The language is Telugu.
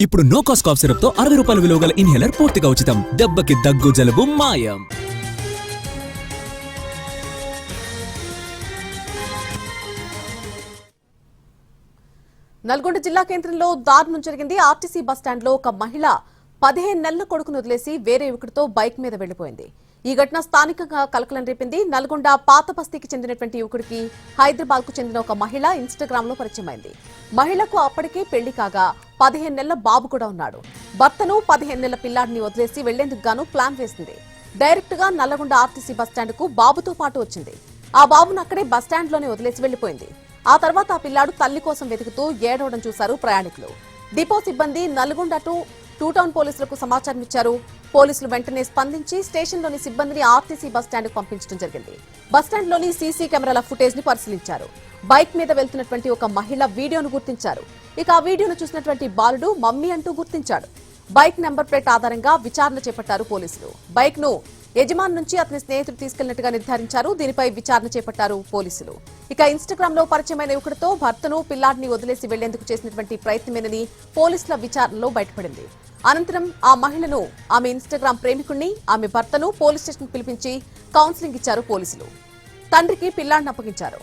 ఇప్పుడు నో కాస్ట్ కాఫ్ సిరప్ తో 60 రూపాయల విలువ గల ఇన్హేలర్ పూర్తిగా ఉచితం. దెబ్బకి దగ్గు జలుబు మాయం. నల్గొండ జిల్లా కేంద్రంలో దారుణం జరిగింది. ఆర్టీసీ బస్టాండ్ లో ఒక మహిళ 15 నెలల కొడుకును వదిలేసి వేరే యువకుడితో బైక్ మీద వెళ్లిపోయింది. ఈ ఘటన స్థానికంగా కలకలం రేపింది. నల్గొండ పాత బస్తీకి చెందినటువంటి యువకుడికి హైదరాబాద్ కు చెందిన ఒక మహిళ ఇన్స్టాగ్రామ్ లో పరిచయమైంది. మహిళకు అప్పటికే పెళ్లి కాగా 15 నెలల బాబు కూడా ఉన్నాడు. భర్తను 15 నెలల పిల్లాడిని వదిలేసి వెళ్లేందుకు గాను ప్లాన్ వేసింది. డైరెక్ట్ గా నల్లగొండ ఆర్టీసీ బస్టాండ్ కు బాబుతో పాటు వచ్చింది. ఆ బాబును అక్కడే బస్టాండ్ లోనే వదిలేసి వెళ్లిపోయింది. ఆ తర్వాత ఆ పిల్లాడు తల్లి కోసం వెతుకుతూ ఏడవడం చూశారు ప్రయాణికులు. డిపో సిబ్బంది నల్గొండ టూ టౌన్ పోలీసులకు సమాచారం ఇచ్చారు. పోలీసులు వెంటనే స్పందించి స్టేషన్లోని సిబ్బందిని ఆర్టీసీ బస్టాండ్ కు పంపించడం జరిగింది. బస్టాండ్లోని సీసీ కెమెరాల ఫుటేజ్ ని పరిశీలించారు. బైక్ మీద వెళ్తున్నటువంటి ఒక మహిళ వీడియోను గుర్తించారు. ఇక ఆ వీడియోను చూసినటువంటి బాలుడు మమ్మీ అంటూ గుర్తించాడు. బైక్ నెంబర్ ప్లేట్ ఆధారంగా విచారణ చేపట్టారు పోలీసులు. బైక్ ను యజమాని నుంచి అతని స్నేహితుడు తీసుకెళ్లినట్టుగా నిర్ధారించారు. దీనిపై విచారణ చేపట్టారు పోలీసులు. ఇక ఇన్స్టాగ్రామ్ లో పరిచయమైన యువకుడితో భర్తను పిల్లాడిని వదిలేసి వెళ్లేందుకు చేసినటువంటి ప్రయత్నమేనని పోలీసుల విచారణలో బయటపడింది. అనంతరం ఆ మహిళను, ఆమె ఇన్స్టాగ్రామ్ ప్రేమికుణ్ణి, ఆమె భర్తను పోలీస్ స్టేషన్ పిలిపించి కౌన్సిలింగ్ ఇచ్చారు పోలీసులు. తండ్రికి పిల్లాడిని అప్పగించారు.